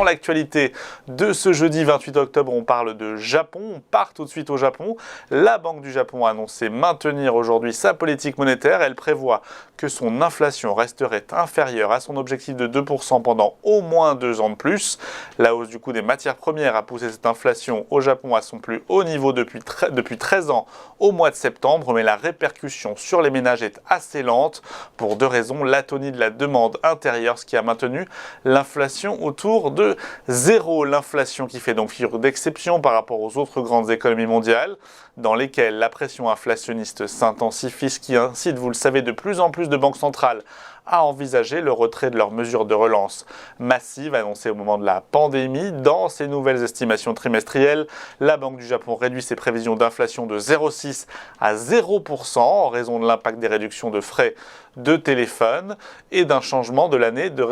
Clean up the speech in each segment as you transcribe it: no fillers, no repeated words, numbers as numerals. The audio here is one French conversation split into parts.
l'actualité de ce jeudi 28 octobre, on parle de Japon. On part tout de suite au Japon. La Banque du Japon a annoncé maintenir aujourd'hui sa politique monétaire. Elle prévoit que son inflation resterait inférieure à son objectif de 2% pendant au moins 2 ans de plus. La hausse du coût des matières premières a poussé cette inflation au Japon à son plus haut niveau depuis 13 ans au mois de septembre, mais la répercussion sur les ménages est assez lente pour 2 raisons. L'atonie de la demande intérieure, ce qui a maintenu l'inflation autour de zéro. L'inflation qui fait donc figure d'exception par rapport aux autres grandes économies mondiales, dans lesquelles la pression inflationniste s'intensifie, ce qui incite, vous le savez, de plus en plus de banques centrales à envisager le retrait de leurs mesures de relance massives annoncées au moment de la pandémie. Dans ses nouvelles estimations trimestrielles, la Banque du Japon réduit ses prévisions d'inflation de 0,6 à 0% en raison de l'impact des réductions de frais de téléphone et d'un changement de l'année de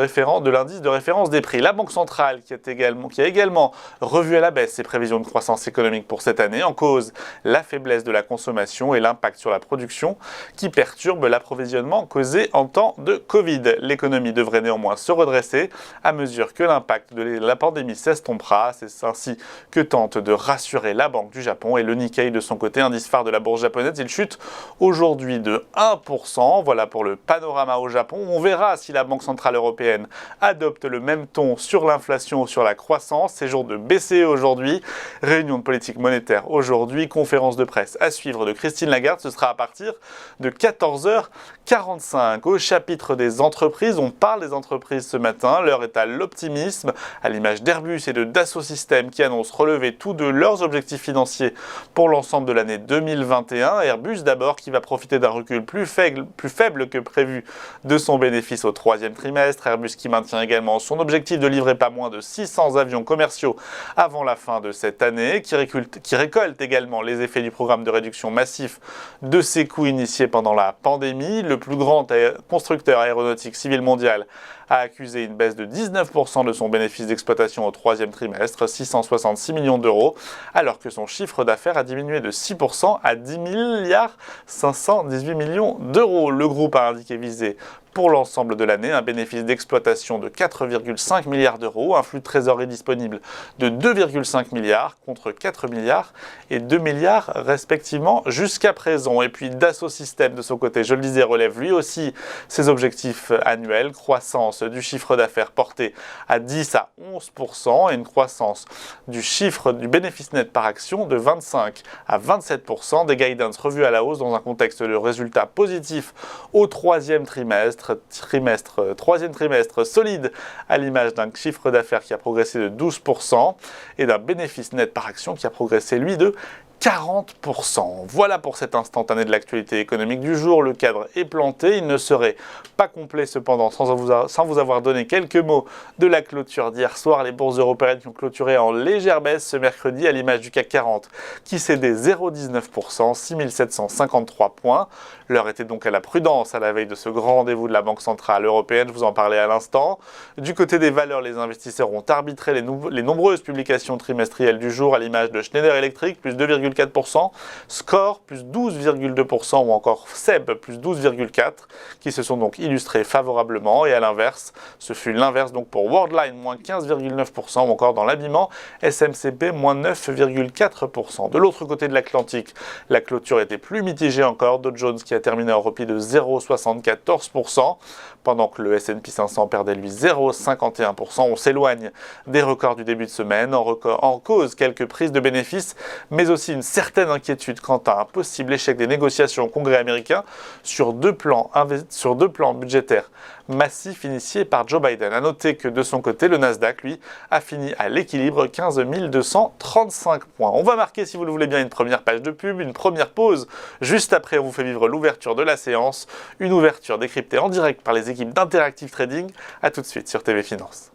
l'indice de référence des prix. La Banque centrale qui a également revu à la baisse ses prévisions de croissance économique pour cette année, en cause la faiblesse de la consommation et l'impact sur la production qui perturbe l'approvisionnement causé en temps de Covid. L'économie devrait néanmoins se redresser à mesure que l'impact de la pandémie s'estompera. C'est ainsi que tente de rassurer la Banque du Japon. Et le Nikkei, de son côté, indice phare de la bourse japonaise, il chute aujourd'hui de 1%. Voilà pour le panorama au Japon. On verra si la Banque centrale européenne adopte le même ton sur l'inflation ou sur la croissance. C'est jour de BCE aujourd'hui. Réunion de politique monétaire aujourd'hui. Conférence de presse à suivre de Christine Lagarde. Ce sera à partir de 14h45. Au chapitre des entreprises, on parle des entreprises ce matin. L'heure est à l'optimisme, à l'image d'Airbus et de Dassault Systèmes qui annoncent relever tous deux leurs objectifs financiers pour l'ensemble de l'année 2021. Airbus d'abord qui va profiter d'un recul plus faible que prévu de son bénéfice au 3e trimestre. Airbus qui maintient également son objectif de livrer pas moins de 600 avions commerciaux avant la fin de cette année, qui récolte également les effets du programme de réduction massif de ses coûts initiés pendant la pandémie. Le plus grand constructeur aéronautique civil mondial a accusé une baisse de 19% de son bénéfice d'exploitation au 3e trimestre, 666 millions d'euros, alors que son chiffre d'affaires a diminué de 6% à 10 milliards 518 millions d'euros. Le groupe a indiqué viser pour l'ensemble de l'année un bénéfice d'exploitation de 4,5 milliards d'euros, un flux de trésorerie disponible de 2,5 milliards contre 4 milliards et 2 milliards respectivement jusqu'à présent. Et puis Dassault Systèmes de son côté, je le disais, relève lui aussi ses objectifs annuels, croissance du chiffre d'affaires porté à 10 à 11% et une croissance du bénéfice net par action de 25 à 27%, des guidance revus à la hausse dans un contexte de résultats positifs au 3e trimestre, solide à l'image d'un chiffre d'affaires qui a progressé de 12% et d'un bénéfice net par action qui a progressé lui de 40%. Voilà pour cet instantané de l'actualité économique du jour. Le cadre est planté. Il ne serait pas complet cependant sans vous avoir donné quelques mots de la clôture d'hier soir. Les bourses européennes qui ont clôturé en légère baisse ce mercredi à l'image du CAC 40 qui cédait 0,19%, 6753 points. L'heure était donc à la prudence à la veille de ce grand rendez-vous de la Banque centrale européenne. Je vous en parlais à l'instant. Du côté des valeurs, les investisseurs ont arbitré les nombreuses publications trimestrielles du jour à l'image de Schneider Electric, plus 2,4%, Score, plus 12,2% ou encore SEB, plus 12,4%, qui se sont donc illustrés favorablement. Et à l'inverse, ce fut l'inverse donc pour Worldline, moins 15,9% ou encore dans l'habillement, SMCP, moins 9,4%. De l'autre côté de l'Atlantique, la clôture était plus mitigée encore. Dow Jones qui a terminé en repli de 0,74%, pendant que le S&P 500 perdait lui 0,51%. On s'éloigne des records du début de semaine, en cause quelques prises de bénéfices, mais aussi une certaine inquiétude quant à un possible échec des négociations au Congrès américain sur deux plans budgétaires massifs initiés par Joe Biden. A noter que de son côté, le Nasdaq, lui, a fini à l'équilibre, 15 235 points. On va marquer, si vous le voulez bien, une première page de pub, une première pause. Juste après, on vous fait vivre l'ouverture de la séance, une ouverture décryptée en direct par les équipes d'Interactive Trading. A tout de suite sur TV Finance.